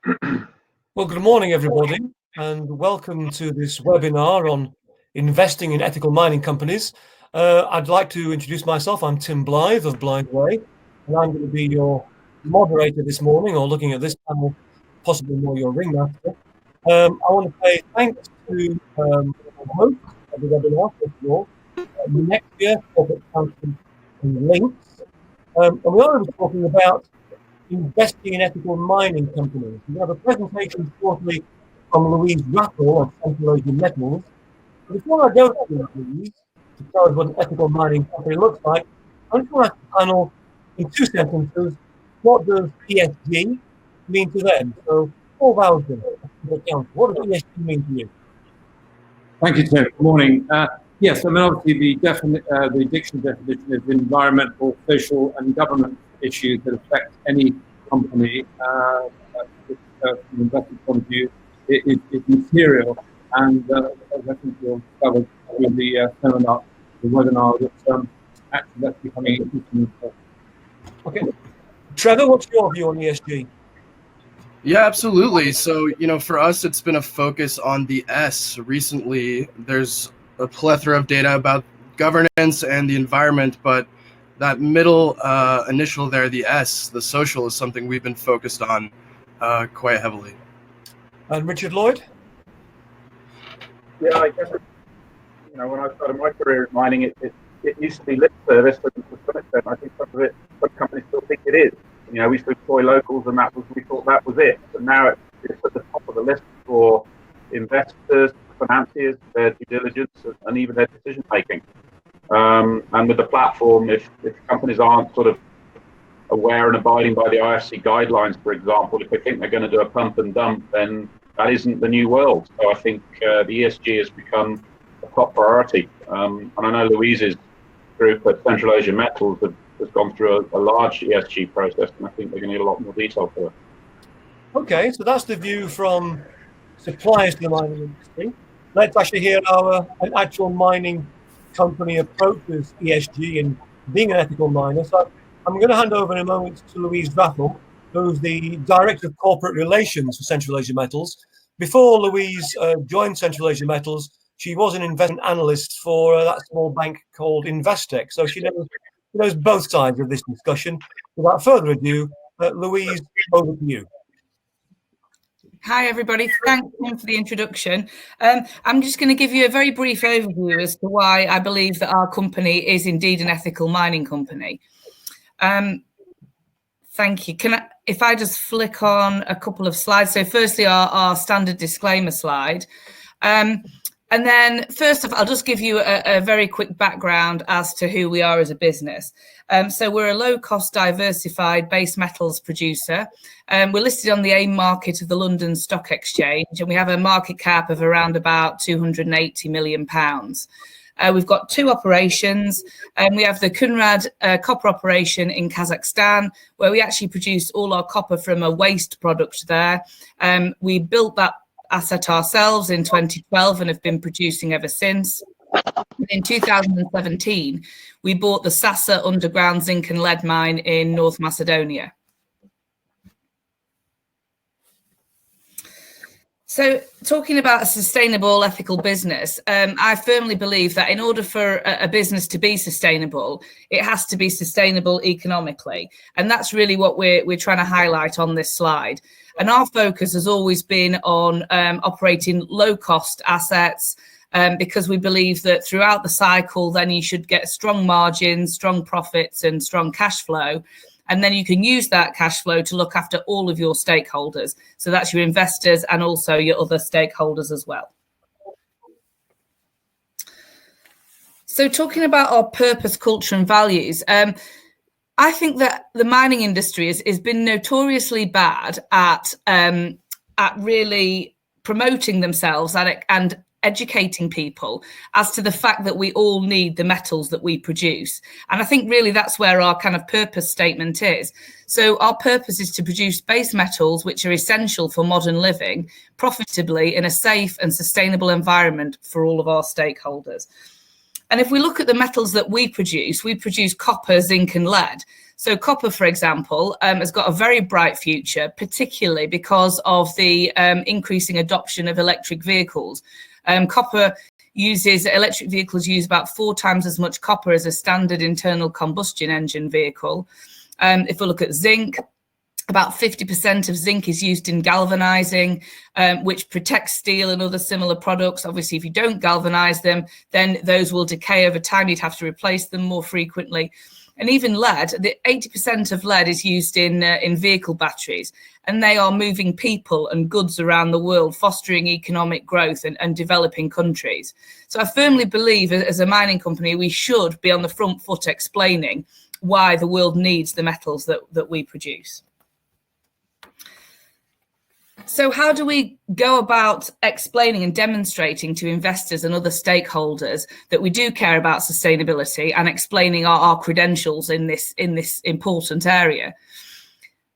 Well, good morning, everybody, and welcome to this webinar on investing in ethical mining companies. I'd like to introduce myself. I'm Tim Blythe of Blytheweigh, and I'm going to be your moderator this morning, or looking at this panel, possibly more your ringmaster. I want to say thanks to the host of the webinar, first of all, MINEXIA, Corporate Counsel, and Lynx. And we are talking about investing in ethical mining companies. We have a presentation shortly from Louise Wrathall of Central Asian Metals. But before I go to Louise to tell us what an ethical mining company looks like, I just want to ask the panel in 2 sentences, what does ESG mean to them? So, Paul Vousden, what does ESG mean to you? Thank you, Tim. Good morning. Yes, I mean, obviously the dictionary definition is environmental, social, and governance issues that affect any company from an investment point of view. It's material, and as I think you'll discover with the seminar, the webinar, that actually that's becoming important. Okay. Trevor, what's your view on ESG? Yeah, absolutely. So, for us, it's been a focus on the S. Recently, there's a plethora of data about governance and the environment, but that middle initial there, the S, the social, is something we've been focused on quite heavily. And Richard Lloyd? Yeah, I guess, when I started my career in mining, it used to be lip service, but to some extent, I think some companies still think it is. We used to employ locals, and we thought that was it. But now it's at the top of the list for investors, financiers, their due diligence, and even their decision making. And with the platform, if companies aren't sort of aware and abiding by the IFC guidelines, for example, if they think they're going to do a pump and dump, then that isn't the new world. So I think the ESG has become a top priority. And I know Louise's group at Central Asian Metals has gone through a large ESG process, and I think they're going to need a lot more detail for it. Okay, so that's the view from suppliers to the mining industry. Let's actually hear how an actual mining company approaches ESG and being an ethical miner. So I'm going to hand over in a moment to Louise Wrathall, who's the Director of Corporate Relations for Central Asian Metals. Before Louise joined Central Asian Metals, she was an investment analyst for that small bank called Investec. So she knows both sides of this discussion. Without further ado, Louise, over to you. Hi, everybody. Thanks, Tim, for the introduction. I'm just going to give you a very brief overview as to why I believe that our company is indeed an ethical mining company. Thank you. If I just flick on a couple of slides. So firstly, our standard disclaimer slide. And then first off, I'll just give you a very quick background as to who we are as a business. So we're a low-cost, diversified base metals producer. We're listed on the AIM market of the London Stock Exchange, and we have a market cap of around about £280 million. We've got 2 operations, and we have the Kunrad copper operation in Kazakhstan, where we actually produce all our copper from a waste product there. We built that asset ourselves in 2012 and have been producing ever since. In 2017, we bought the Sasa underground zinc and lead mine in North Macedonia. So talking about a sustainable, ethical business, I firmly believe that in order for a business to be sustainable, it has to be sustainable economically. And that's really what we're trying to highlight on this slide. And our focus has always been on operating low-cost assets, because we believe that throughout the cycle, then you should get strong margins, strong profits, and strong cash flow. And then you can use that cash flow to look after all of your stakeholders. So that's your investors and also your other stakeholders as well. So talking about our purpose, culture, and values, I think that the mining industry has been notoriously bad at really promoting themselves and educating people as to the fact that we all need the metals that we produce. And I think really that's where our kind of purpose statement is. So our purpose is to produce base metals which are essential for modern living profitably in a safe and sustainable environment for all of our stakeholders. And if we look at the metals that we produce copper, zinc and lead. So copper, for example, has got a very bright future, particularly because of the increasing adoption of electric vehicles. Electric vehicles use about 4 times as much copper as a standard internal combustion engine vehicle. If we look at zinc, about 50% of zinc is used in galvanizing, which protects steel and other similar products. Obviously, if you don't galvanize them, then those will decay over time. You'd have to replace them more frequently. And even lead, 80% of lead is used in vehicle batteries, and they are moving people and goods around the world, fostering economic growth and developing countries. So I firmly believe as a mining company, we should be on the front foot explaining why the world needs the metals that we produce. So how do we go about explaining and demonstrating to investors and other stakeholders that we do care about sustainability and explaining our credentials in this important area?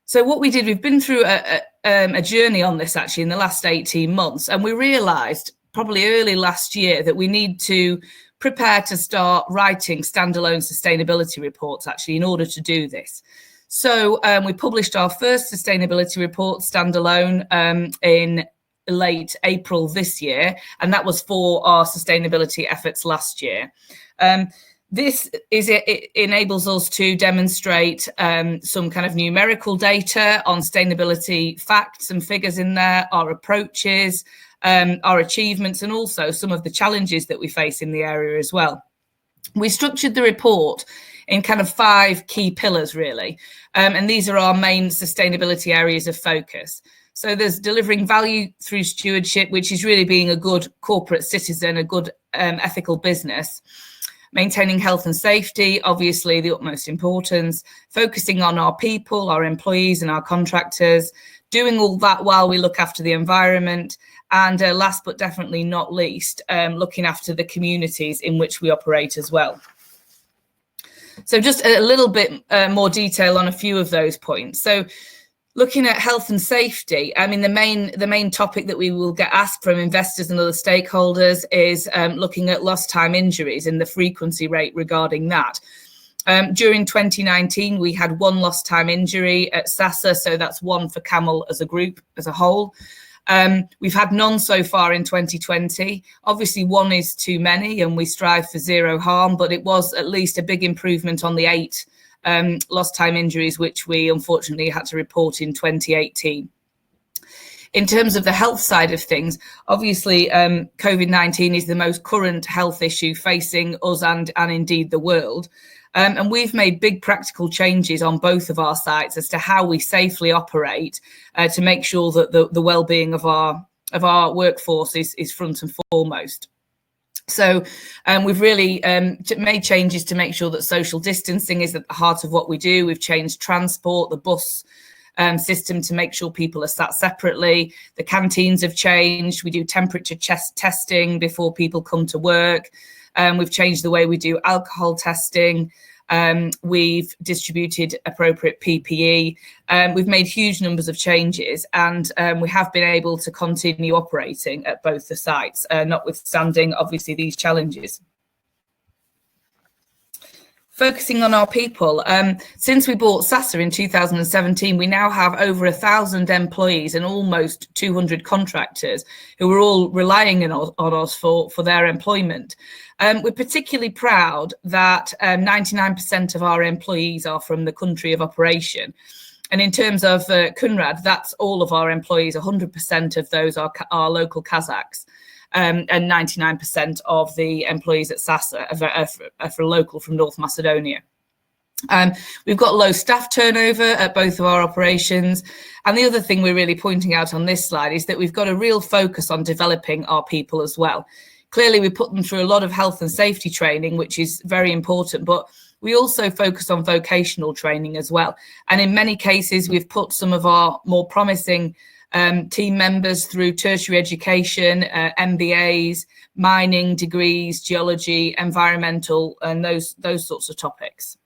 So what we did, we've been through a journey on this actually in the last 18 months, and we realised probably early last year that we need to prepare to start writing standalone sustainability reports actually in order to do this. So we published our first sustainability report standalone in late April this year, and that was for our sustainability efforts last year. It enables us to demonstrate some kind of numerical data on sustainability facts and figures in there, our approaches, our achievements, and also some of the challenges that we face in the area as well. We structured the report in kind of 5 key pillars, really. And these are our main sustainability areas of focus. So there's delivering value through stewardship, which is really being a good corporate citizen, a good ethical business. Maintaining health and safety, obviously the utmost importance. Focusing on our people, our employees and our contractors. Doing all that while we look after the environment. And last but definitely not least, looking after the communities in which we operate as well. So just a little bit more detail on a few of those points. So looking at health and safety, I mean, the main topic that we will get asked from investors and other stakeholders is looking at lost time injuries and the frequency rate regarding that. During 2019, we had 1 lost time injury at Sasa, so that's 1 for Camel as a group, as a whole. We've had none so far in 2020. Obviously, 1 is too many and we strive for 0 harm, but it was at least a big improvement on the 8 lost time injuries, which we unfortunately had to report in 2018. In terms of the health side of things, obviously, COVID-19 is the most current health issue facing us and indeed the world. And we've made big practical changes on both of our sites as to how we safely operate to make sure that the well-being of our workforce is front and foremost. So we've really made changes to make sure that social distancing is at the heart of what we do. We've changed transport, the bus system to make sure people are sat separately. The canteens have changed. We do temperature testing before people come to work. We've changed the way we do alcohol testing. We've distributed appropriate PPE. We've made huge numbers of changes, and we have been able to continue operating at both the sites, notwithstanding, obviously, these challenges. Focusing on our people, since we bought Sasa in 2017, we now have over 1,000 employees and almost 200 contractors who are all relying on us for their employment. We're particularly proud that 99% of our employees are from the country of operation. And in terms of Kunrad, that's all of our employees, 100% of those are local Kazakhs. And 99% of the employees at Sasa are for local from North Macedonia. We've got low staff turnover at both of our operations. And the other thing we're really pointing out on this slide is that we've got a real focus on developing our people as well. Clearly, we put them through a lot of health and safety training, which is very important, but we also focus on vocational training as well. And in many cases, we've put some of our more promising team members through tertiary education, MBAs, mining degrees, geology, environmental, and those sorts of topics.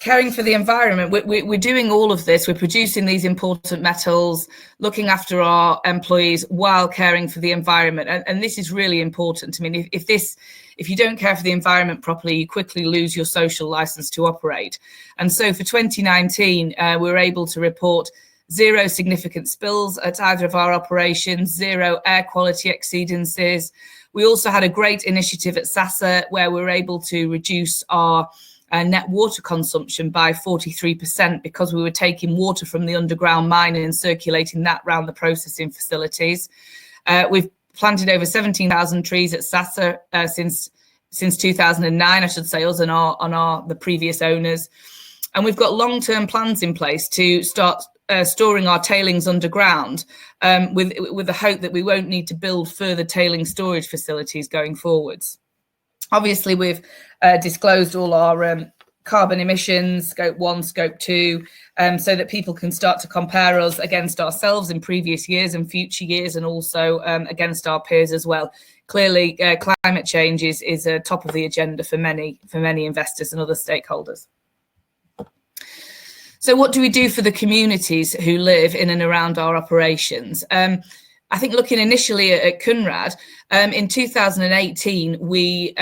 caring for the environment, we're doing all of this. We're producing these important metals, looking after our employees while caring for the environment. And this is really important. I mean, if you don't care for the environment properly, you quickly lose your social license to operate. And so for 2019, we were able to report 0 significant spills at either of our operations, 0 air quality exceedances. We also had a great initiative at SASA where we were able to reduce our net water consumption by 43% because we were taking water from the underground mine and circulating that around the processing facilities. We've planted over 17,000 trees at SASA since 2009, I should say, us and the previous owners. And we've got long-term plans in place to start storing our tailings underground with the hope that we won't need to build further tailing storage facilities going forwards. Obviously, we've disclosed all our carbon emissions, scope 1, scope 2, so that people can start to compare us against ourselves in previous years and future years, and also against our peers as well. Clearly, climate change is top of the agenda for many investors and other stakeholders. So what do we do for the communities who live in and around our operations? I think looking initially at Kounrad, in 2018, we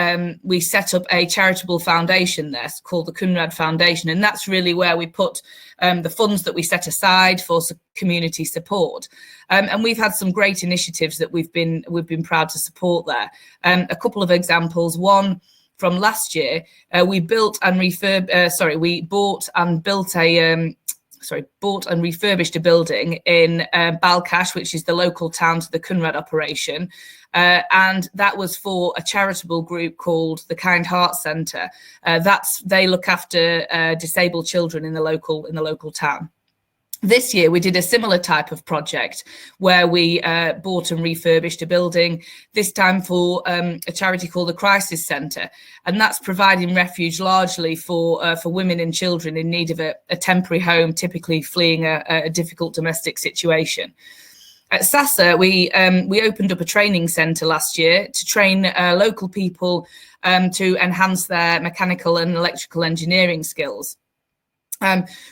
set up a charitable foundation there called the Kounrad Foundation, and that's really where we put the funds that we set aside for community support. And we've had some great initiatives that we've been proud to support there. A couple of examples. One, from last year, we bought and refurbished a building in Balkash, which is the local town to the Kounrad operation, and that was for a charitable group called the Kind Heart Centre. They look after disabled children in the local town. This year, we did a similar type of project where we bought and refurbished a building, this time for a charity called the Crisis Centre. And that's providing refuge largely for women and children in need of a temporary home, typically fleeing a difficult domestic situation. At SASA, we opened up a training centre last year to train local people to enhance their mechanical and electrical engineering skills.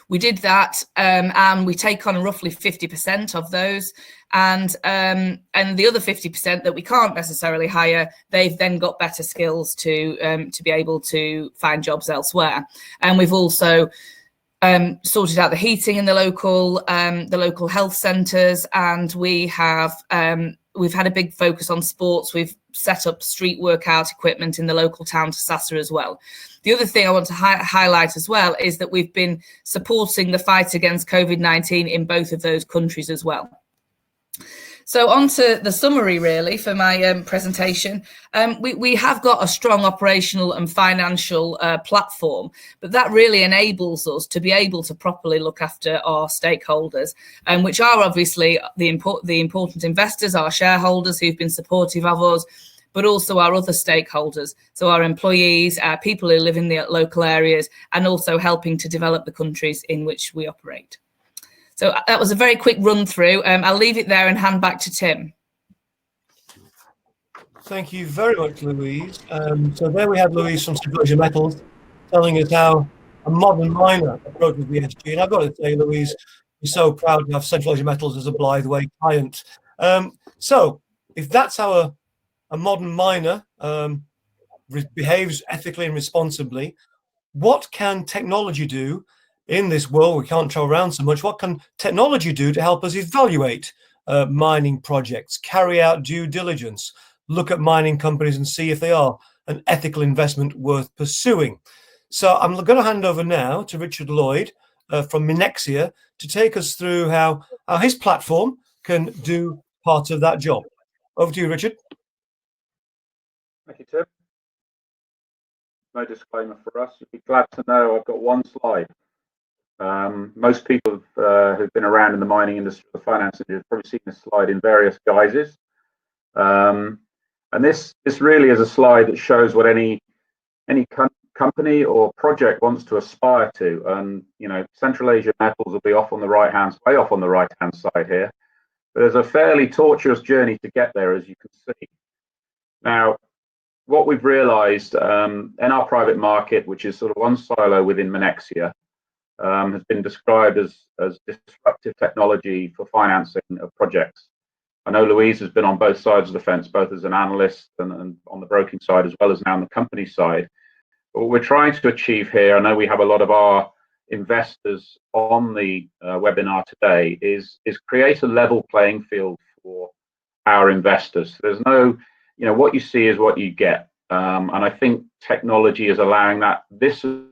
We did that, and we take on roughly 50% of those, and the other 50% that we can't necessarily hire, they've then got better skills to be able to find jobs elsewhere. And we've also sorted out the heating in the local health centres, and we've had a big focus on sports. We've set up street workout equipment in the local town to SASA as well. The other thing I want to highlight as well is that we've been supporting the fight against COVID-19 in both of those countries as well. So on to the summary, really, for my presentation. We have got a strong operational and financial platform, but that really enables us to be able to properly look after our stakeholders, which are obviously the important investors, our shareholders who've been supportive of us, but also our other stakeholders, so our employees, our people who live in the local areas, and also helping to develop the countries in which we operate. So that was a very quick run through. I'll leave it there and hand back to Tim. Thank you very much, Louise. So there we had Louise from Disclosing Metals telling us how a modern miner approaches the ESG. And I've got to say, Louise, we're so proud to have Disclosing Metals as a Blytheweigh client. So if that's how a modern miner behaves ethically and responsibly, what can technology do in this world? We can't travel around so much. What can technology do to help us evaluate mining projects, carry out due diligence, look at mining companies and see if they are an ethical investment worth pursuing? So I'm going to hand over now to Richard Lloyd from MINEXIA to take us through how his platform can do part of that job. Over to you, Richard. Thank you, Tim. No disclaimer for us. You'd be glad to know I've got one slide. Most people who've been around in the mining industry, the finance industry, have probably seen this slide in various guises. And this really is a slide that shows what any company or project wants to aspire to. And Central Asia Metals will be way off on the right hand side here. But there's a fairly tortuous journey to get there, as you can see. Now, what we've realised in our private market, which is sort of one silo within MINEXIA, has been described as disruptive technology for financing of projects. I know Louise has been on both sides of the fence, both as an analyst and on the broking side, as well as now on the company side. But what we're trying to achieve here, I know we have a lot of our investors on the webinar today, is create a level playing field for our investors. There's no, what you see is what you get. And I think technology is allowing that. This is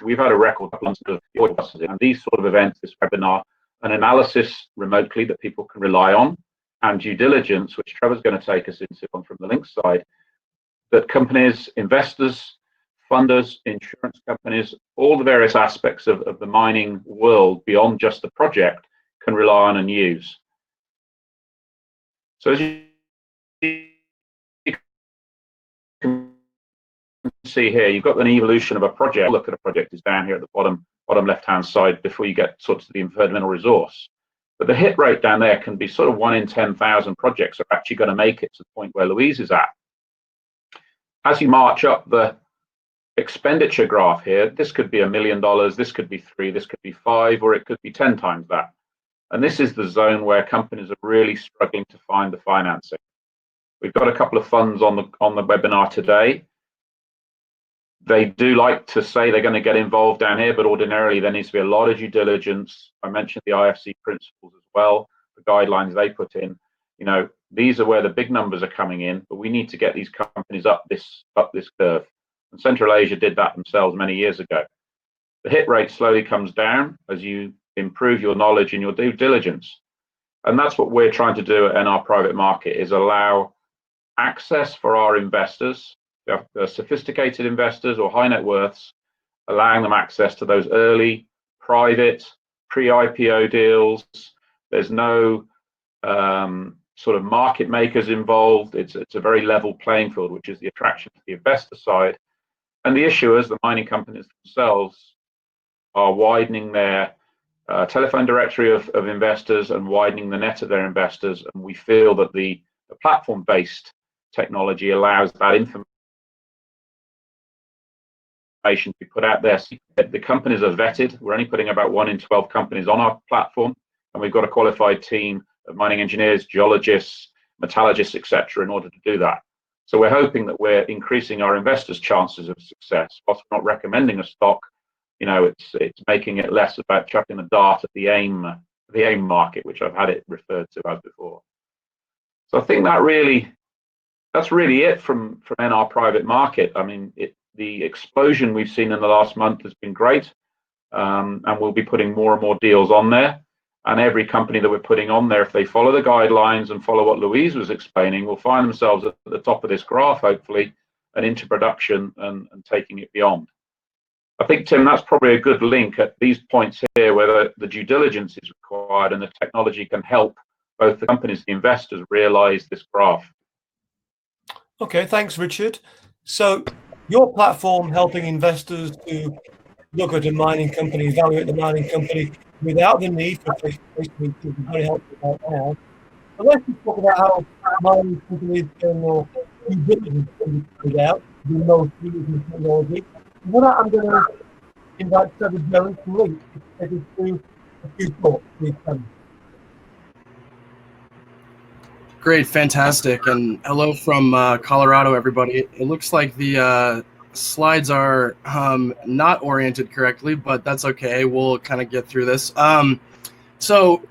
we've had a record of and these sort of events, this webinar, an analysis remotely that people can rely on, and due diligence, which Trevor's going to take us into from the Lynx side, that companies, investors, funders, insurance companies, all the various aspects of the mining world beyond just the project can rely on and use. So as you can see here, you've got an evolution of a project. Look at a project is down here at the bottom left-hand side before you get sort of to the inferred mineral resource. But the hit rate down there can be sort of 1 in 10,000 projects are actually going to make it to the point where Louise is at. As you march up the expenditure graph here, this could be $1 million, this could be 3, this could be 5, or it could be 10 times that. And this is the zone where companies are really struggling to find the financing. We've got a couple of funds on the webinar today. They do like to say they're going to get involved down here, but ordinarily there needs to be a lot of due diligence. I mentioned the IFC principles as well, the guidelines they put in. These are where the big numbers are coming in, but we need to get these companies up this curve. And Central Asia did that themselves many years ago. The hit rate slowly comes down as you improve your knowledge and your due diligence. And that's what we're trying to do in our private market, is allow access for our investors, sophisticated investors or high net worths, allowing them access to those early, private, pre-IPO deals. There's no sort of market makers involved. It's a very level playing field, which is the attraction to the investor side. And the issuers, the mining companies themselves, are widening their telephone directory of investors and widening the net of their investors. And we feel that the platform-based technology allows that information to be put out there. The companies are vetted. We're only putting about 1 in 12 companies on our platform, and we've got a qualified team of mining engineers, geologists, metallurgists, etc., in order to do that. So we're hoping that we're increasing our investors' chances of success. Whilst we're not recommending a stock, it's making it less about chucking a dart at the AIM market, which I've had it referred to as before. So I think that's really it from our private market. I mean, the explosion we've seen in the last month has been great, and we'll be putting more and more deals on there. And every company that we're putting on there, if they follow the guidelines and follow what Louise was explaining, will find themselves at the top of this graph, hopefully, and into production and taking it beyond. I think, Tim, that's probably a good link at these points here where the due diligence is required and the technology can help both the companies and the investors realize this graph. Okay, thanks, Richard. So your platform helping investors to look at a mining company, evaluate the mining company without the need for face-to-face meetings is very helpful right now. But let's just talk about how mining companies can due diligence can be carried out with most using technology. For that, I'm going to invite Trevor Jones from Lynx to take us through a few thoughts. Please, Trevor. Great, fantastic, and hello from Colorado, everybody. It looks like the slides are not oriented correctly, but that's okay. We'll kind of get through this. So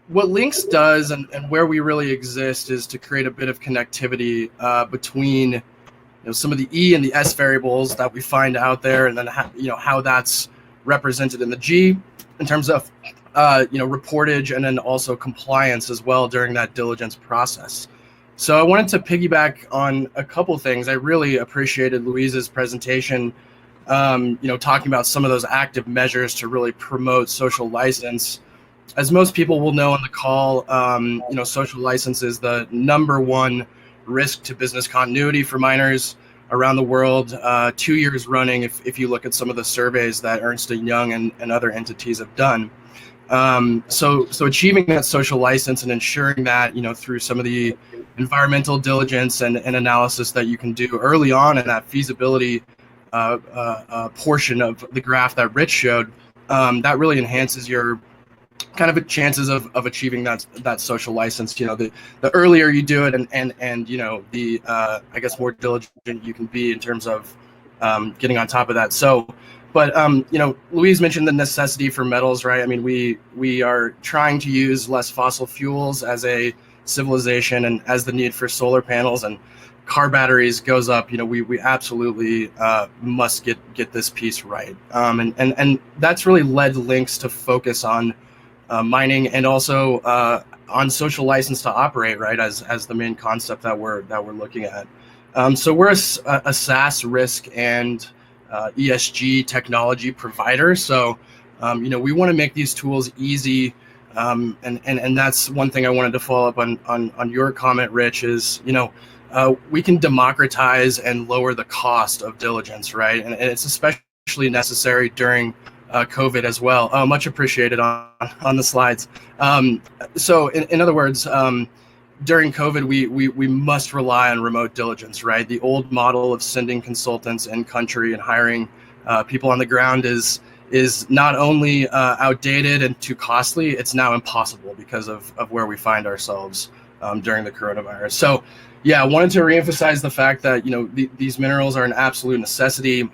what Lynx does and where we really exist is to create a bit of connectivity between some of the E and the S variables that we find out there, and then how that's represented in the G in terms of reportage and then also compliance as well during that diligence process. So I wanted to piggyback on a couple things. I really appreciated Louise's presentation, talking about some of those active measures to really promote social license. As most people will know on the call, social license is the #1 risk to business continuity for miners around the world, 2 years running if you look at some of the surveys that Ernst & Young and other entities have done. So achieving that social license and ensuring that, through some of the environmental diligence and analysis that you can do early on in that feasibility portion of the graph that Rich showed, that really enhances your kind of chances of achieving that social license. The earlier you do it and the I guess more diligent you can be in terms of getting on top of that. So, but Louise mentioned the necessity for metals, right? I mean, we are trying to use less fossil fuels as a civilization, and as the need for solar panels and car batteries goes up, we absolutely must get this piece right. And that's really led Lynx to focus on mining and also on social license to operate, right, as the main concept that we're looking at. So we're a SaaS risk and ESG technology provider. So we want to make these tools easy, and that's one thing I wanted to follow up on your comment, Rich, is we can democratize and lower the cost of diligence, right? And it's especially necessary during COVID as well. Much appreciated on the slides. So in other words, during COVID, we must rely on remote diligence, right? The old model of sending consultants in country and hiring people on the ground is not only outdated and too costly, it's now impossible because of where we find ourselves during the coronavirus. So yeah, I wanted to reemphasize the fact that these minerals are an absolute necessity.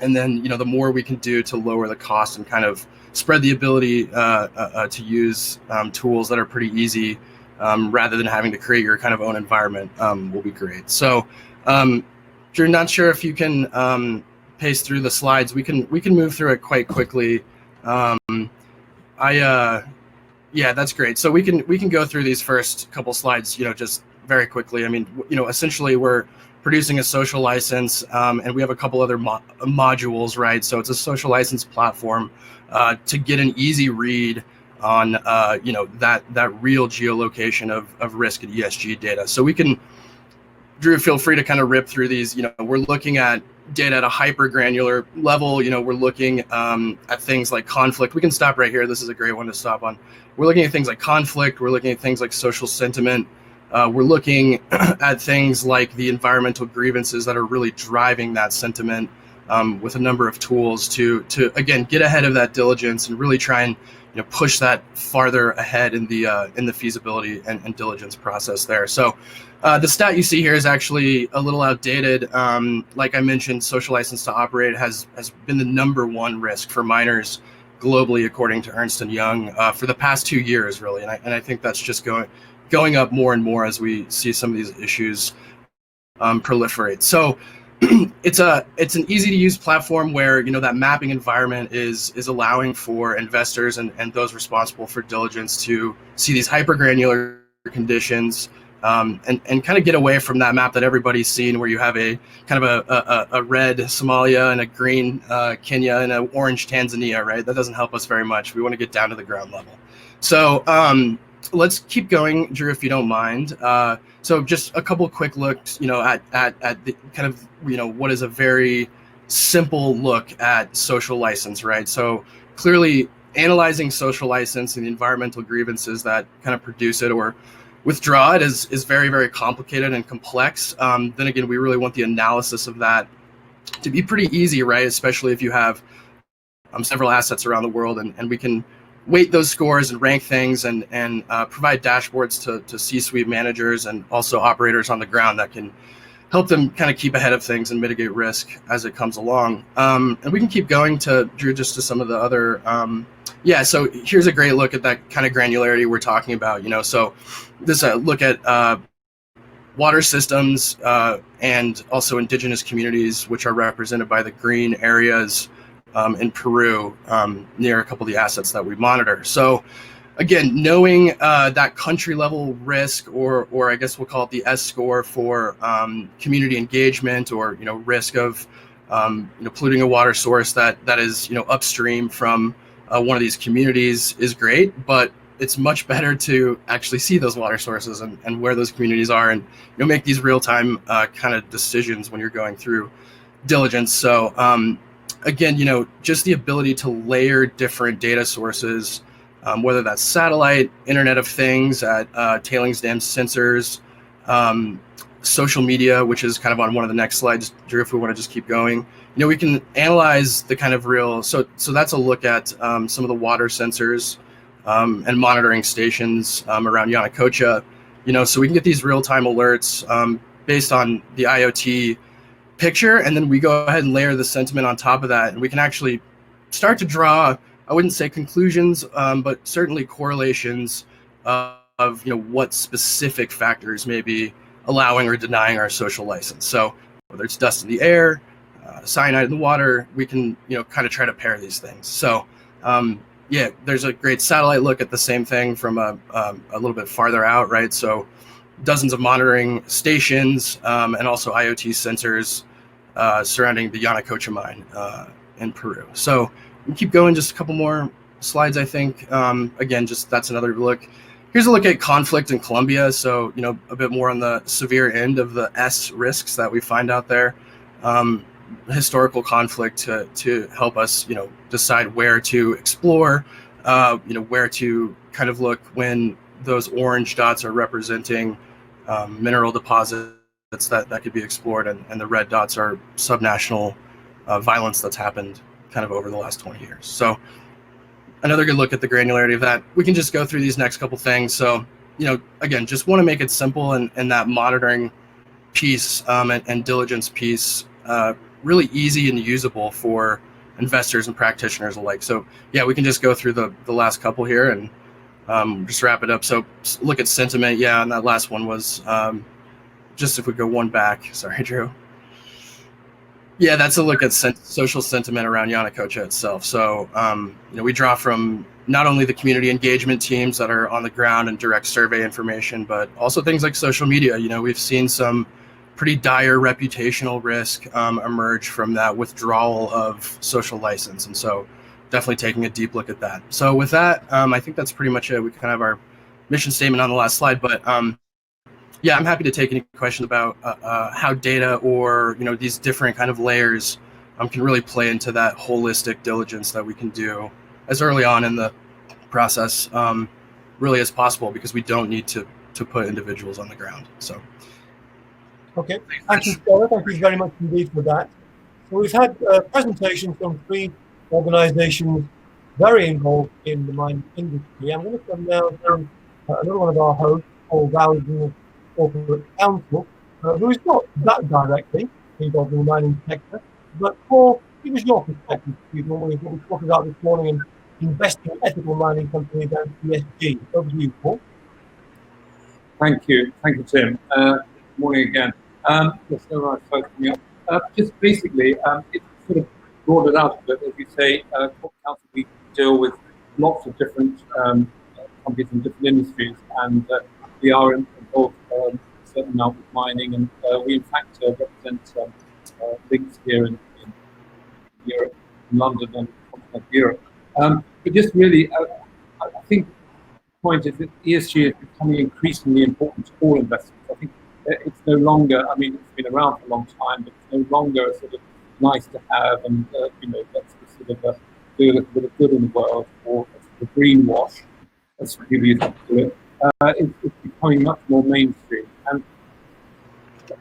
And then, the more we can do to lower the cost and kind of spread the ability to use tools that are pretty easy, rather than having to create your kind of own environment, will be great. So, Drew, not sure if you can pace through the slides. We can move through it quite quickly. Yeah, that's great. So we can go through these first couple slides, just very quickly. I mean, essentially we're producing a social license, and we have a couple other modules, right? So it's a social license platform to get an easy read on that real geolocation of risk and ESG data. So we can, Drew, feel free to kind of rip through these. We're looking at data at a hyper granular level. We're looking at things like conflict. We can stop right here. This is a great one to stop on. We're looking at things like conflict. We're looking at things like social sentiment. We're looking at things like the environmental grievances that are really driving that sentiment, with a number of tools to again get ahead of that diligence and really try and push that farther ahead in the feasibility and diligence process there. So the stat you see here is actually a little outdated. Like I mentioned, social license to operate has been the #1 risk for miners globally, according to Ernst & Young, for the past 2 years, really. And I think that's just going up more and more as we see some of these issues proliferate. So it's an easy to use platform where that mapping environment is allowing for investors and those responsible for diligence to see these hyper granular conditions, and kind of get away from that map that everybody's seen, where you have a kind of a red Somalia and a green Kenya and an orange Tanzania, right? That doesn't help us very much. We want to get down to the ground level. So let's keep going, Drew, if you don't mind. So just a couple of quick looks, at the kind of, what is a very simple look at social license, right? So clearly analyzing social license and the environmental grievances that kind of produce it or withdraw it is very, very complicated and complex. Then again, we really want the analysis of that to be pretty easy, right? Especially if you have several assets around the world, and we can weight those scores and rank things and provide dashboards to C-suite managers and also operators on the ground that can help them kind of keep ahead of things and mitigate risk as it comes along. And we can keep going to, Drew, just to some of the other, so here's a great look at that kind of granularity we're talking about. So this look at water systems and also indigenous communities, which are represented by the green areas in Peru, near a couple of the assets that we monitor. So again, knowing that country level risk, or I guess we'll call it the S score for community engagement, or risk of polluting a water source that is upstream from one of these communities is great, but it's much better to actually see those water sources and where those communities are, and make these real-time kind of decisions when you're going through diligence. So again, just the ability to layer different data sources whether that's satellite, Internet of Things, at tailings dam sensors, social media, which is kind of on one of the next slides, Drew, if we want to just keep going. We can analyze the kind of real, so that's a look at some of the water sensors and monitoring stations around Yanacocha, so we can get these real-time alerts based on the IoT picture, and then we go ahead and layer the sentiment on top of that, and we can actually start to draw, I wouldn't say conclusions, but certainly correlations of what specific factors may be allowing or denying our social license. So whether it's dust in the air, cyanide in the water, we can kind of try to pair these things. So yeah, there's a great satellite look at the same thing from a little bit farther out, right? So dozens of monitoring stations and also IoT sensors surrounding the Yanacocha mine in Peru. So we keep going, just a couple more slides, I think. Again, just that's another look. Here's a look at conflict in Colombia. So, a bit more on the severe end of the S risks that we find out there. Historical conflict to help us, decide where to explore, where to kind of look when those orange dots are representing mineral deposits that could be explored, and the red dots are subnational violence that's happened kind of over the last 20 years. So another good look at the granularity of that. We can just go through these next couple things. So, again, just want to make it simple, and that monitoring piece and diligence piece really easy and usable for investors and practitioners alike. So yeah, we can just go through the last couple here and just wrap it up. So look at sentiment. Yeah, and that last one was just if we go one back. Sorry, Drew. Yeah, that's a look at social sentiment around Yanacocha itself. So, we draw from not only the community engagement teams that are on the ground and direct survey information, but also things like social media. We've seen some pretty dire reputational risk emerge from that withdrawal of social license. And so definitely taking a deep look at that. So with that, I think that's pretty much it. We kind of have our mission statement on the last slide, but yeah, I'm happy to take any questions about how data or these different kind of layers can really play into that holistic diligence that we can do as early on in the process really as possible, because we don't need to put individuals on the ground. So. Okay, thank you, Trevor. Thank you very much indeed for that. So we've had presentations from 3 organisations very involved in the mining industry. I'm going to come now to another one of our hosts, Paul Vousden, Corporate Counsel, who is not that directly involved in the mining sector. But Paul, give us your perspective, what we're talking about this morning in investing in ethical mining companies and ESG. Over to you, Paul. Thank you, Tim. Good morning again. Yes, no, right, folks, coming up. Just basically, it's sort of broadened out a bit, as you say. Corporate Counsel, we deal with lots of different companies in different industries, and we are involved a certain amount with mining, and we in fact represent Lynx here in Europe, in London and continental Europe. But just really, I think the point is that ESG is becoming increasingly important to all investors. I think it's no longer, I mean, it's been around for a long time, but it's no longer sort of nice to have, and let's sort of do a little bit of good in the world, or a greenwash, as people used to do it. It's becoming much more mainstream, and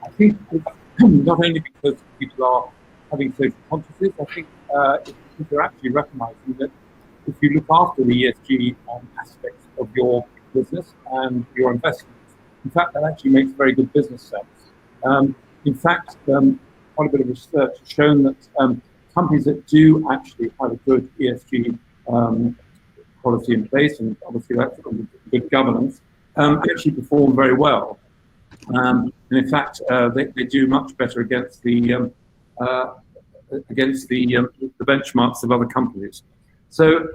I think it's not only because people are having social consciousness, I think it's because they're actually recognizing that if you look after the ESG aspects of your business and your investments, in fact, that actually makes very good business sense. In fact, quite a bit of research has shown that companies that do actually have a good ESG policy in place, and obviously that's good governance, actually perform very well. And in fact, they do much better against the benchmarks of other companies. So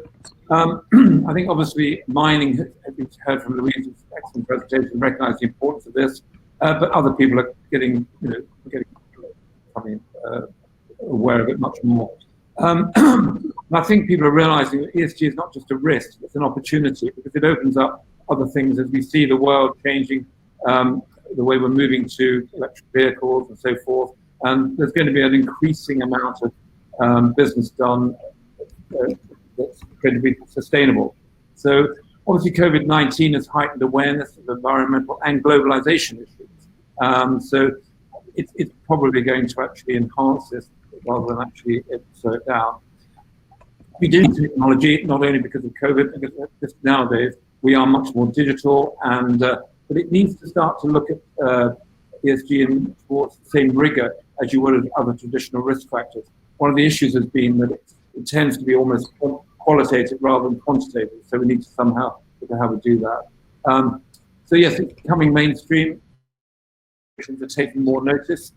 I think obviously mining, as we've heard from Louise's excellent presentation, recognise the importance of this, but other people are getting aware of it much more. I think people are realising that ESG is not just a risk; it's an opportunity, because it opens up other things as we see the world changing, the way we're moving to electric vehicles and so forth. And there's going to be an increasing amount of business done that's going to be sustainable. So obviously COVID-19 has heightened awareness of environmental and globalization issues. So it's probably going to actually enhance this rather than actually slow it down. We do technology not only because of COVID, because just nowadays we are much more digital, and but it needs to start to look at ESG in towards the same rigor as you would as other traditional risk factors. One of the issues has been that it tends to be almost qualitative rather than quantitative, so we need to somehow look at how we do that. So yes, it's becoming mainstream. Are taking more notice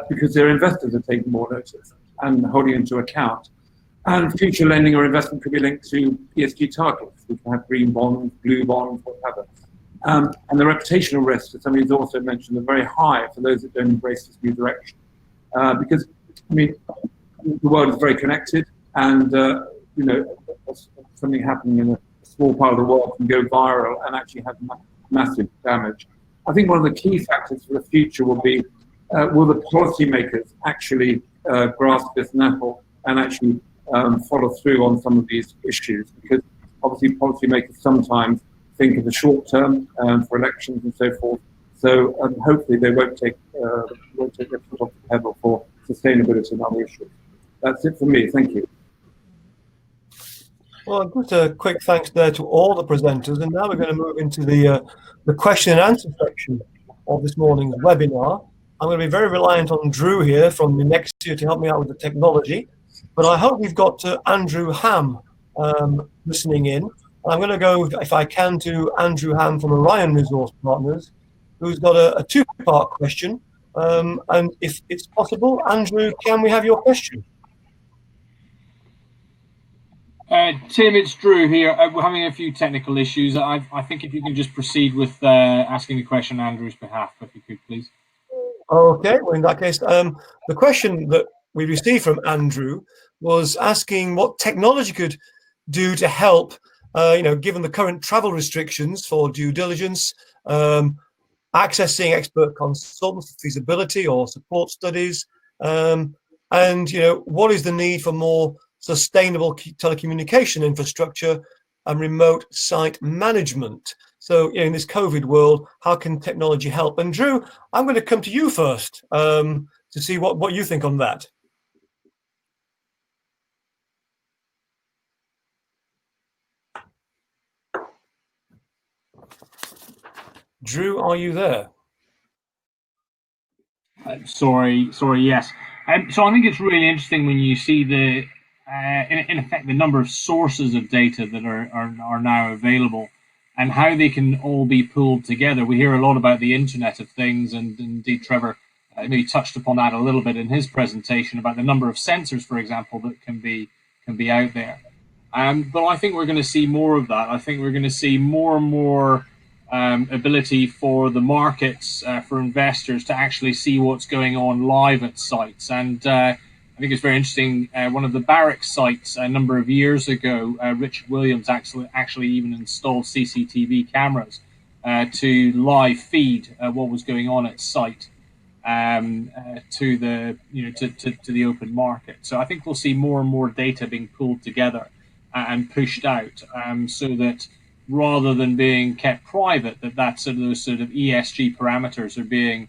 because their investors are taking more notice and holding into account. And future lending or investment could be linked to ESG targets. We can have green bonds, blue bonds, whatever. And the reputational risks, as somebody's also mentioned, are very high for those that don't embrace this new direction. Because, I mean, the world is very connected, and, you know, something happening in a small part of the world can go viral and actually have massive damage. I think one of the key factors for the future will be, will the policymakers actually grasp this nettle and actually follow through on some of these issues? Because obviously policymakers sometimes think of the short term for elections and so forth. So hopefully they won't take their foot off the pedal for sustainability and other issues. That's it for me. Thank you. Well, just a quick thanks there to all the presenters, and now we're going to move into the question and answer section of this morning's webinar. I'm going to be very reliant on Drew here from MINEXIA to help me out with the technology, but I hope we've got Andrew Ham listening in. I'm going to go, if I can, to Andrew Ham from Orion Resource Partners, who's got a two-part question. And if it's possible, Andrew, can we have your question? Tim, it's Drew here. We're having a few technical issues. I think if you can just proceed with asking the question on Andrew's behalf, if you could, please. Okay, well, in that case, the question that we received from Andrew was asking what technology could do to help, you know, given the current travel restrictions for due diligence, accessing expert consultants for feasibility or support studies, and, you know, what is the need for more sustainable telecommunication infrastructure and remote site management? So, you know, in this COVID world, how can technology help? And Drew, I'm going to come to you first to see what you think on that. Drew, are you there? Sorry, yes. So I think it's really interesting when you see the, in effect, the number of sources of data that are now available and how they can all be pulled together. We hear a lot about the Internet of Things, and indeed Trevor maybe touched upon that a little bit in his presentation about the number of sensors, for example, that can be out there. But I think we're going to see more of that. I think we're going to see more and more ability for the markets, for investors to actually see what's going on live at sites. And I think it's very interesting. One of the Barracks sites a number of years ago, Richard Williams actually even installed CCTV cameras to live feed what was going on at site to the to the open market. So I think we'll see more and more data being pulled together and pushed out, so that rather than being kept private, those sort of ESG parameters are being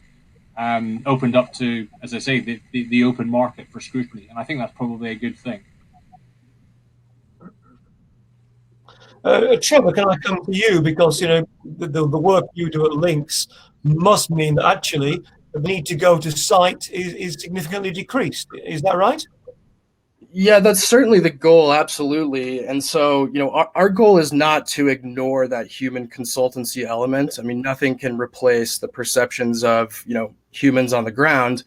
opened up to, as I say, the open market for scrutiny. And I think that's probably a good thing. Trevor, can I come to you? Because, you know, the work you do at Lynx must mean that actually the need to go to site is significantly decreased. Is that right? Yeah, that's certainly the goal, absolutely. And so, you know, our goal is not to ignore that human consultancy element. I mean, nothing can replace the perceptions of, you know, humans on the ground.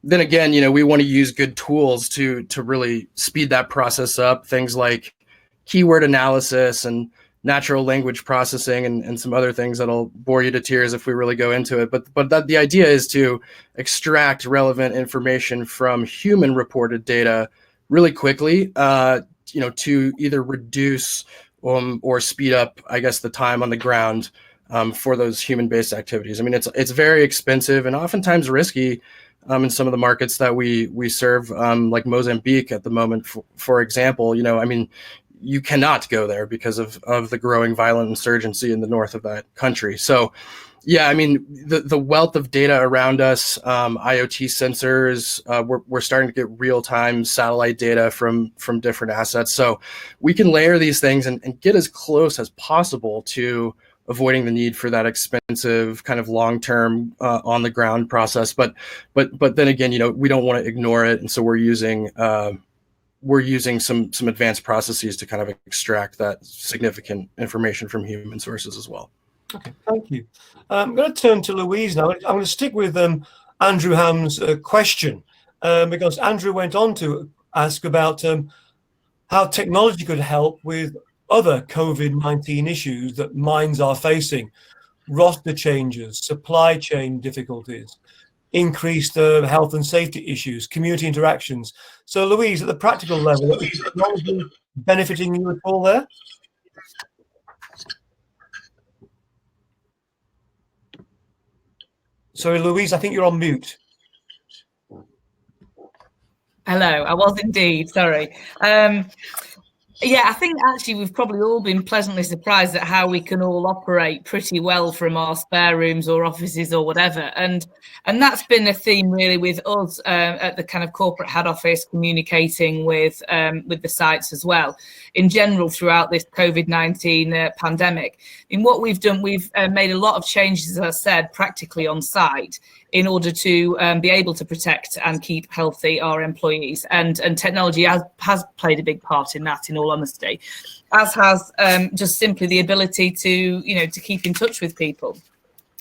Then again, you know, we want to use good tools to really speed that process up. Things like keyword analysis and natural language processing and some other things that'll bore you to tears if we really go into it. But the idea is to extract relevant information from human reported data really quickly, you know, to either reduce or speed up, I guess, the time on the ground for those human-based activities. I mean, it's very expensive and oftentimes risky in some of the markets that we serve, like Mozambique at the moment, for example. You know, I mean, you cannot go there because of the growing violent insurgency in the north of that country. So yeah, I mean, the wealth of data around us, IoT sensors, we're starting to get real-time satellite data from different assets. So we can layer these things and get as close as possible to avoiding the need for that expensive kind of long-term on the ground process. But then again, we don't want to ignore it. And so we're using some advanced processes to kind of extract that significant information from human sources as well. Okay, thank you. I'm going to turn to Louise now. I'm going to stick with Andrew Ham's question because Andrew went on to ask about how technology could help with other COVID-19 issues that mines are facing: roster changes, supply chain difficulties, increased health and safety issues, community interactions. So, Louise, at the practical level, is technology benefiting you at all there? Sorry, Louise, I think you're on mute. Hello, I was indeed, sorry. Yeah, I think actually we've probably all been pleasantly surprised at how we can all operate pretty well from our spare rooms or offices or whatever. And that's been a theme really with us at the kind of corporate head office, communicating with the sites as well, in general throughout this COVID-19 pandemic. In what we've done, we've made a lot of changes, as I said, practically on site in order to be able to protect and keep healthy our employees. And technology has played a big part in that, in all honesty, as has just simply the ability to keep in touch with people.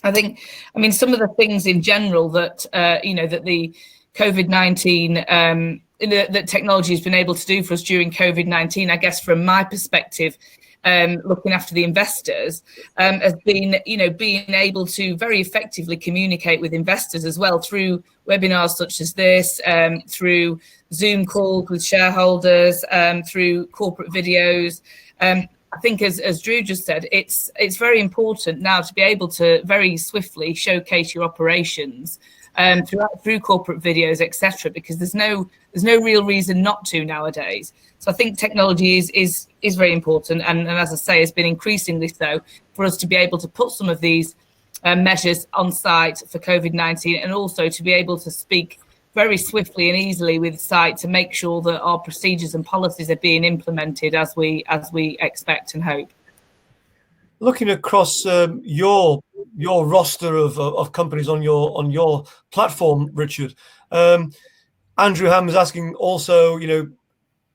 I mean, some of the things in general that that the COVID-19 that technology has been able to do for us during COVID-19, I guess from my perspective, looking after the investors, has been, being able to very effectively communicate with investors as well through webinars such as this, through Zoom calls with shareholders, through corporate videos. I think, as Drew just said, it's very important now to be able to very swiftly showcase your operations through corporate videos, etc., because there's no real reason not to nowadays. So I think technology is very important, and as I say, has been increasingly so for us to be able to put some of these measures on site for COVID-19, and also to be able to speak very swiftly and easily with site to make sure that our procedures and policies are being implemented as we expect and hope. Looking across your roster of companies on your platform, Richard, Andrew Ham is asking also,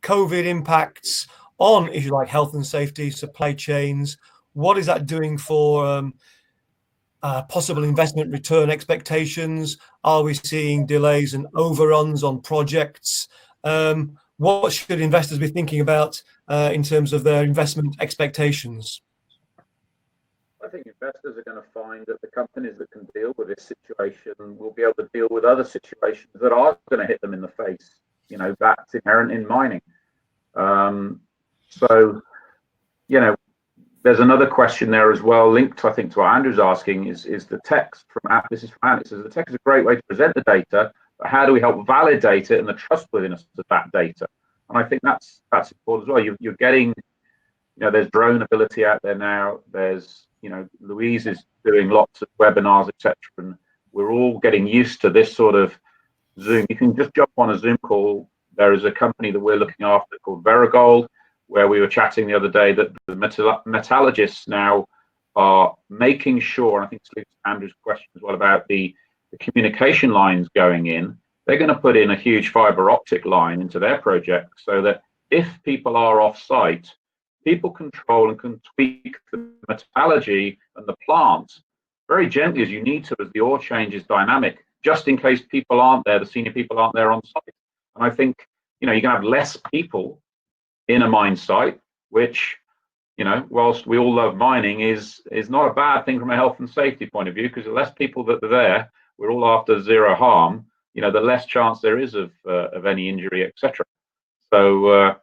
COVID impacts on issues like health and safety, supply chains. What is that doing for possible investment return expectations? Are we seeing delays and overruns on projects? What should investors be thinking about in terms of their investment expectations? I think investors are going to find that the companies that can deal with this situation will be able to deal with other situations that are going to hit them in the face. That's inherent in mining. There's another question there as well, linked, I think, to what Andrew's asking, is the text from, this is from Andy, it says the text is a great way to present the data, but how do we help validate it and the trustworthiness of that data? And I think that's important as well. You're getting, there's drone ability out there now. There's, Louise is doing lots of webinars, etc. And we're all getting used to this sort of Zoom. You can just jump on a Zoom call. There is a company that we're looking after called Wrathall, where we were chatting the other day that the metallurgists now are making sure, and I think it's Andrew's question as well about the communication lines going in. They're going to put in a huge fiber optic line into their project so that if people are off site, people control and can tweak the metallurgy and the plant very gently as you need to, as the ore change is dynamic, just in case people aren't there, the senior people aren't there on site. And I think, you can have less people in a mine site, which, whilst we all love mining, is not a bad thing from a health and safety point of view, because the less people that are there, we're all after zero harm, the less chance there is of any injury, etc. So,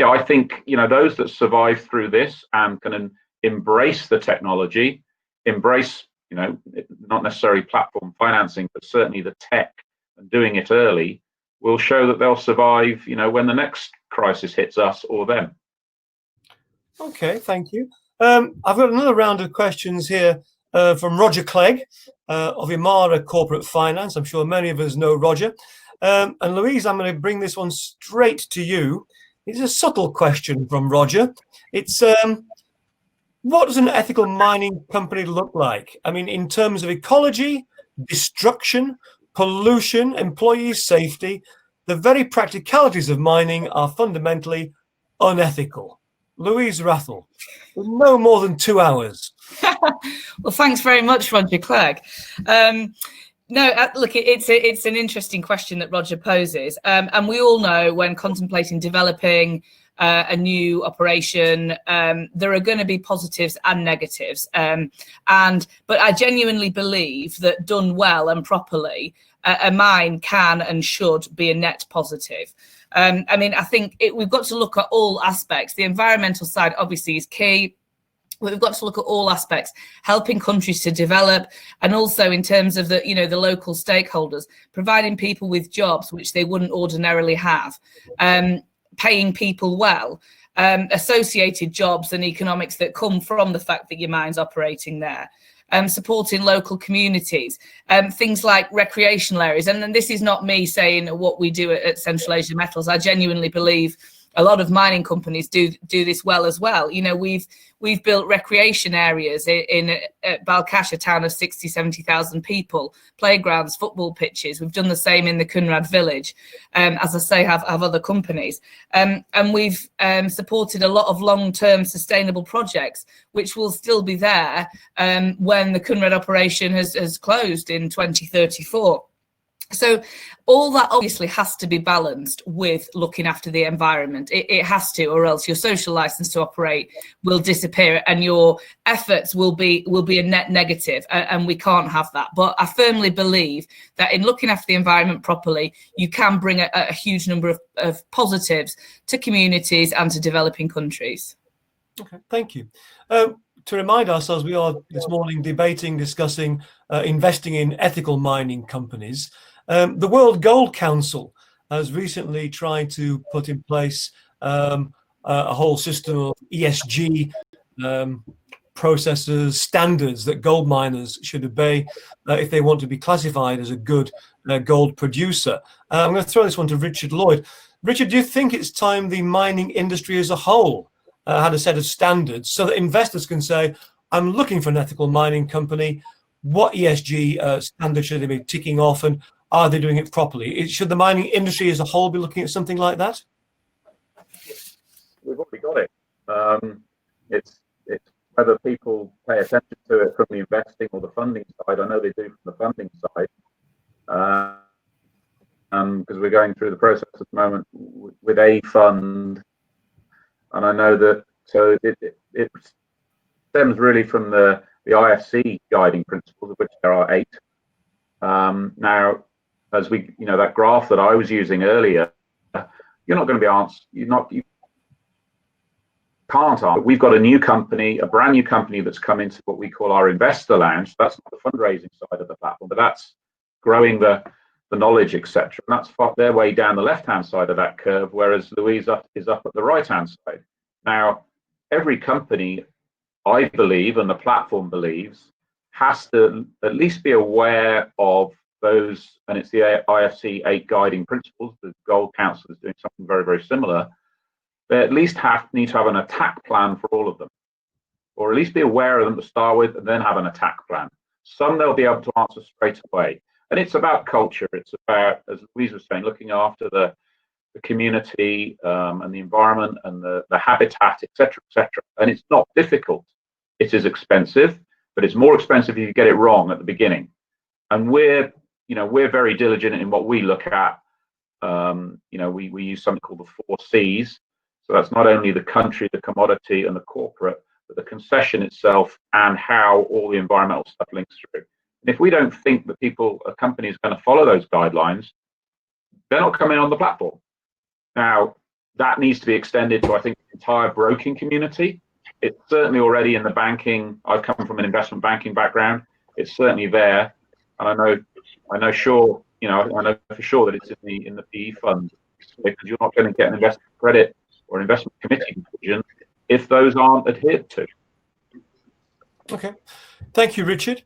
I think, those that survive through this and can embrace the technology, embrace, not necessarily platform financing, but certainly the tech, and doing it early, will show that they'll survive, when the next crisis hits us or them. Okay, thank you. I've got another round of questions here from Roger Clegg of Imara Corporate Finance. I'm sure many of us know Roger. And Louise, I'm going to bring this one straight to you. It's a subtle question from Roger. It's what does an ethical mining company look like? I mean, in terms of ecology, destruction, pollution, employee safety, the very practicalities of mining are fundamentally unethical. Louise Wrathall, no more than 2 hours. Well, thanks very much, Roger Clegg. Look, it's an interesting question that Roger poses, and we all know when contemplating developing a new operation, there are going to be positives and negatives. But I genuinely believe that done well and properly, a mine can and should be a net positive. I mean, I think we've got to look at all aspects. The environmental side obviously is key. We've got to look at all aspects, helping countries to develop, and also in terms of the local stakeholders, providing people with jobs which they wouldn't ordinarily have, paying people well, associated jobs and economics that come from the fact that your mine's operating there. Supporting local communities, things like recreational areas. And then this is not me saying what we do at Central Asia Metals. I genuinely believe a lot of mining companies do this well as well. You know, we've built recreation areas in Balkhash, a town of 60, 70,000 people, playgrounds, football pitches. We've done the same in the Kunrad village, as I say, have other companies. And we've supported a lot of long-term sustainable projects, which will still be there when the Kunrad operation has closed in 2034. So all that obviously has to be balanced with looking after the environment. It has to, or else your social license to operate will disappear and your efforts will be a net negative, and we can't have that. But I firmly believe that in looking after the environment properly, you can bring a huge number of positives to communities and to developing countries. Okay, thank you. To remind ourselves, we are this morning discussing investing in ethical mining companies. The World Gold Council has recently tried to put in place a whole system of ESG processes, standards that gold miners should obey if they want to be classified as a good gold producer. I'm going to throw this one to Richard Lloyd. Richard, do you think it's time the mining industry as a whole had a set of standards so that investors can say, I'm looking for an ethical mining company, what ESG standards should they be ticking off, and are they doing it properly? Should the mining industry as a whole be looking at something like that? We've already got it. It's whether people pay attention to it from the investing or the funding side. I know they do from the funding side, because we're going through the process at the moment with a fund, and I know that it stems really from the IFC guiding principles, of which there are 8. Now, as we, that graph that I was using earlier, you're not going to be asked. You can't answer. We've got a new company, a brand new company that's come into what we call our investor lounge. That's not the fundraising side of the platform, but that's growing the knowledge, etc. And that's their way down the left-hand side of that curve, whereas Louise is up at the right-hand side. Now, every company, I believe, and the platform believes, has to at least be aware of those, and it's the IFC 8 guiding principles. The Gold Council is doing something very, very similar. They at least need to have an attack plan for all of them, or at least be aware of them to start with, and then have an attack plan. Some they'll be able to answer straight away. And it's about culture. It's about, as Louise was saying, looking after the community and the environment and the habitat, etc., etc. And it's not difficult. It is expensive, but it's more expensive if you get it wrong at the beginning. And we're very diligent in what we look at. We use something called the 4 Cs. So that's not only the country, the commodity, and the corporate, but the concession itself and how all the environmental stuff links through. And if we don't think that a company is going to follow those guidelines, they're not coming on the platform. Now, that needs to be extended to, I think, the entire broking community. It's certainly already in the banking. I've come from an investment banking background. It's certainly there, and I know for sure that it's in the PE fund, because you're not going to get an investment credit or investment committee decision if those aren't adhered to. Okay, thank you, Richard.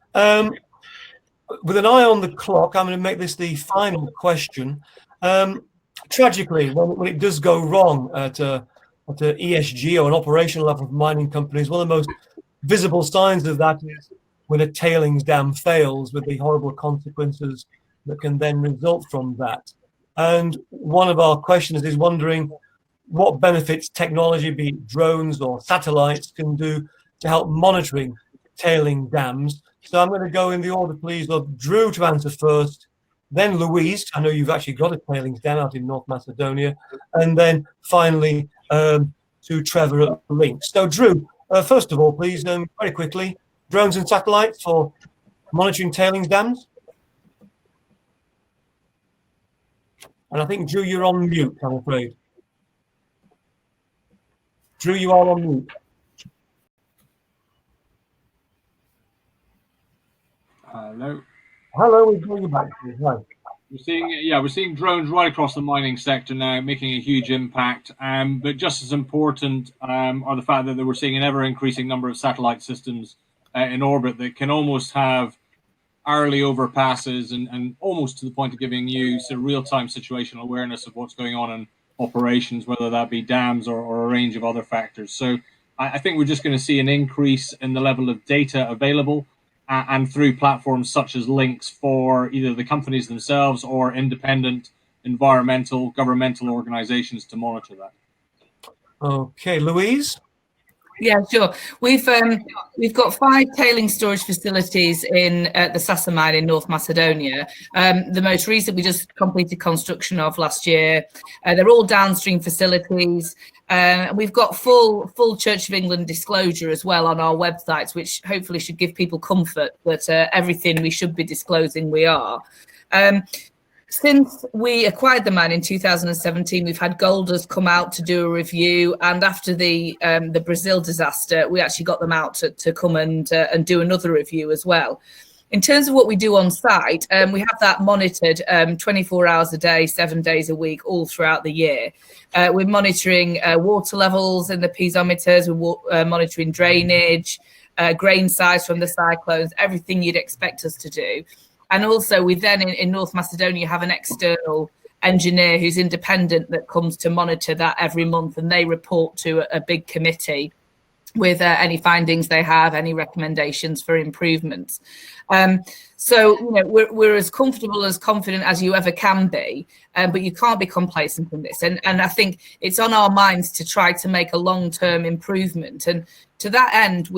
With an eye on the clock, I'm going to make this the final question. Tragically, when it does go wrong at a ESG or an operational level of mining companies, one of the most visible signs of that is when a tailings dam fails, with the horrible consequences that can then result from that. And one of our questioners is wondering what benefits technology, be it drones or satellites, can do to help monitoring tailing dams. So I'm going to go in the order, please, of Drew to answer first, then Louise. I know you've actually got a tailings dam out in North Macedonia, and then finally to Trevor at Lynx. So Drew, first of all, please, very quickly, drones and satellites for monitoring tailings dams. And I think, Drew, you're on mute, I'm afraid. Drew, you are on mute. Hello. Hello, we're bringing you back. Right. We're seeing drones right across the mining sector now, making a huge impact. But just as important are the fact that we're seeing an ever-increasing number of satellite systems in orbit that can almost have hourly overpasses and almost to the point of giving you sort of real-time situational awareness of what's going on in operations, whether that be dams or a range of other factors. So I think we're just going to see an increase in the level of data available and through platforms such as Lynx for either the companies themselves or independent environmental, governmental organizations to monitor that. Okay, Louise? Yeah, sure. We've got 5 tailing storage facilities in the Sasa mine in North Macedonia. The most recent we just completed construction of last year. They're all downstream facilities. We've got full Church of England disclosure as well on our websites, which hopefully should give people comfort that everything we should be disclosing we are. Since we acquired the mine in 2017, we've had Golders come out to do a review, and after the Brazil disaster, we actually got them out to come and do another review as well. In terms of what we do on site, we have that monitored 24 hours a day, 7 days a week, all throughout the year. We're monitoring water levels in the piezometers, we're monitoring drainage, grain size from the cyclones, everything you'd expect us to do. And also we then in North Macedonia have an external engineer who's independent that comes to monitor that every month, and they report to a big committee with any findings they have, any recommendations for improvements. So we're as comfortable, as confident as you ever can be, but you can't be complacent in this. And I think it's on our minds to try to make a long-term improvement. And to that end,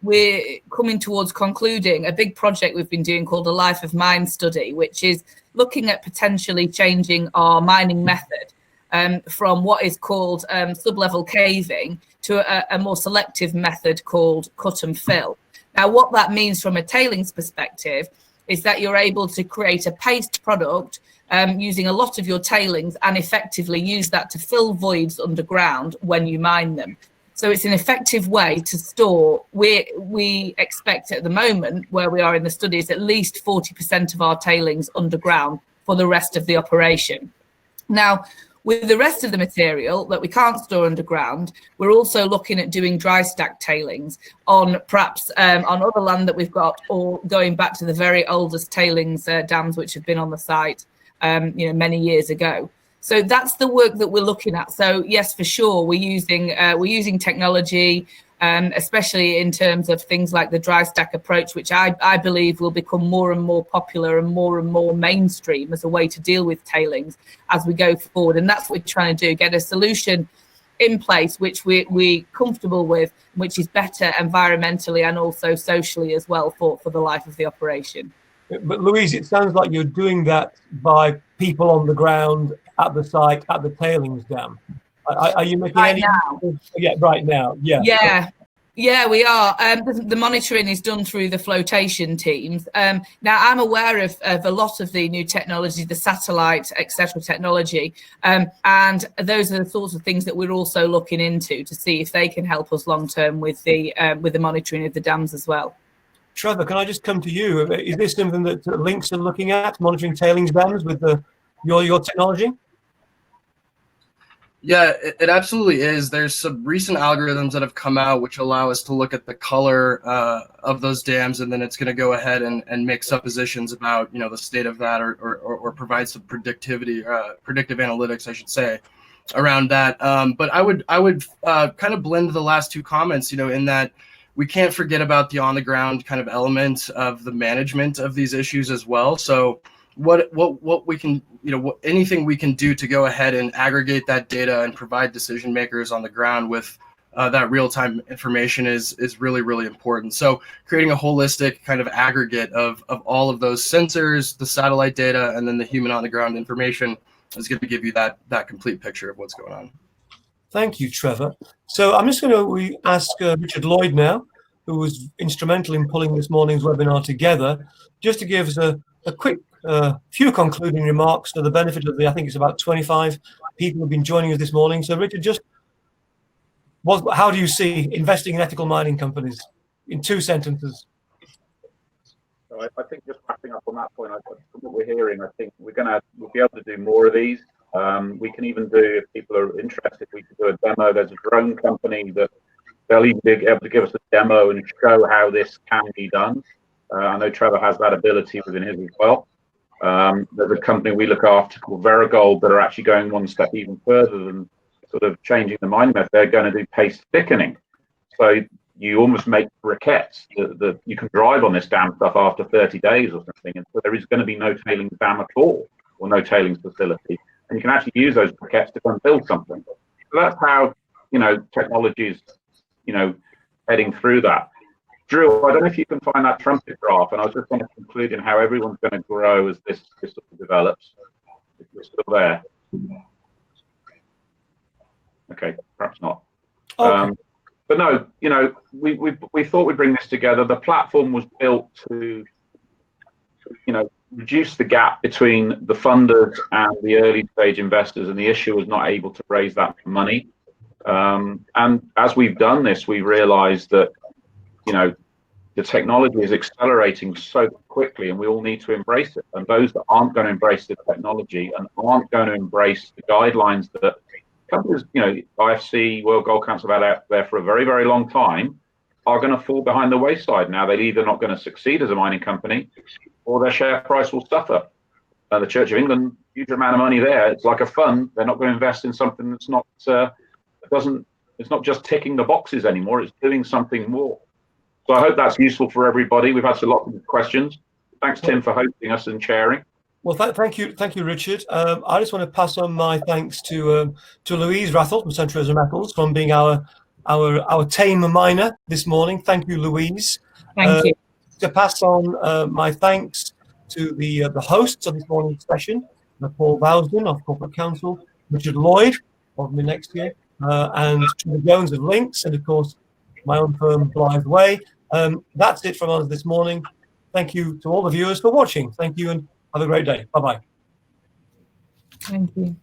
we're coming towards concluding a big project we've been doing called a Life of Mine study, which is looking at potentially changing our mining method from what is called sub-level caving to a more selective method called cut and fill. Now, what that means from a tailings perspective is that you're able to create a paste product using a lot of your tailings and effectively use that to fill voids underground when you mine them. So it's an effective way to store. We expect at the moment, where we are in the studies, at least 40% of our tailings underground for the rest of the operation. Now, with the rest of the material that we can't store underground, we're also looking at doing dry stack tailings on perhaps on other land that we've got, or going back to the very oldest tailings dams which have been on the site many years ago. So that's the work that we're looking at. So yes, for sure, we're using technology, especially in terms of things like the dry stack approach, which I believe will become more and more popular and more mainstream as a way to deal with tailings as we go forward. And that's what we're trying to do, get a solution in place which we're comfortable with, which is better environmentally and also socially as well for the life of the operation. But Louise, it sounds like you're doing that by people on the ground at the site, at the tailings dam. Are you making right any? Now. Yeah, right now. Yeah. Yeah, we are. The monitoring is done through the flotation teams. Now, I'm aware of a lot of the new technology, the satellite, etc. technology, and those are the sorts of things that we're also looking into to see if they can help us long term with the monitoring of the dams as well. Trevor, can I just come to you? Is this something that Lynx are looking at, monitoring tailings dams with your technology? Yeah, it absolutely is. There's some recent algorithms that have come out which allow us to look at the color of those dams, and then it's going to go ahead and make suppositions about, you know, the state of that, or provide some predictive analytics, I should say, around that. But I would kind of blend the last two comments, you know, in that we can't forget about the on the ground kind of element of the management of these issues as well. So what we can, you know, anything we can do to go ahead and aggregate that data and provide decision makers on the ground with that real-time information is really, really important. So creating a holistic kind of aggregate of all of those sensors, the satellite data, and then the human on the ground information is going to give you that complete picture of what's going on. Thank you, Trevor. So I'm just going to ask Richard Lloyd now, who was instrumental in pulling this morning's webinar together, just to give us a quick few concluding remarks for the benefit of I think it's about 25 people who've been joining us this morning. So Richard, just how do you see investing in ethical mining companies in 2 sentences? I think just wrapping up on that point, from what we're hearing, I think we'll be able to do more of these. We can even do, if people are interested, we can do a demo. There's a drone company that they'll even be able to give us a demo and show how this can be done. I know Trevor has that ability within his as well. There's a company we look after called Wrathall that are actually going one step even further than sort of changing the mining method. They're going to do paste thickening. So you almost make briquettes that you can drive on this damn stuff after 30 days or something. And so there is going to be no tailings dam at all, or no tailings facility. And you can actually use those briquettes to come build something. So that's how, you know, technology is, you know, heading through that. Drew, I don't know if you can find that trumpet graph, and I was just going to conclude in how everyone's going to grow as this sort of develops. If you're still there. Okay, perhaps not. Okay. But no, you know, we thought we'd bring this together. The platform was built to, you know, reduce the gap between the funders and the early stage investors, and the issue was not able to raise that money. And as we've done this, we realized that, you know, the technology is accelerating so quickly, and we all need to embrace it. And those that aren't going to embrace the technology and aren't going to embrace the guidelines that companies, you know, IFC, World Gold Council have had out there for a very, very long time, are going to fall behind the wayside. Now, they're either not going to succeed as a mining company, or their share price will suffer. The Church of England, huge amount of money there. It's like a fund. They're not going to invest in something that's not, it's not just ticking the boxes anymore. It's doing something more. So I hope that's useful for everybody. We've had a lot of questions. Thanks, Tim, for hosting us and sharing. Well, thank you, Richard. I just want to pass on my thanks to Louise Wrathall from Central Asia Metals for being our tame miner this morning. Thank you, Louise. Thank you. To pass on my thanks to the hosts of this morning's session, Paul Vousden of Corporate Counsel, Richard Lloyd of MINEXIA, and Trevor Jones of Lynx, and of course my own firm, Blytheweigh. That's it from us this morning. Thank you to all the viewers for watching. Thank you, and have a great day. Bye-bye. Thank you.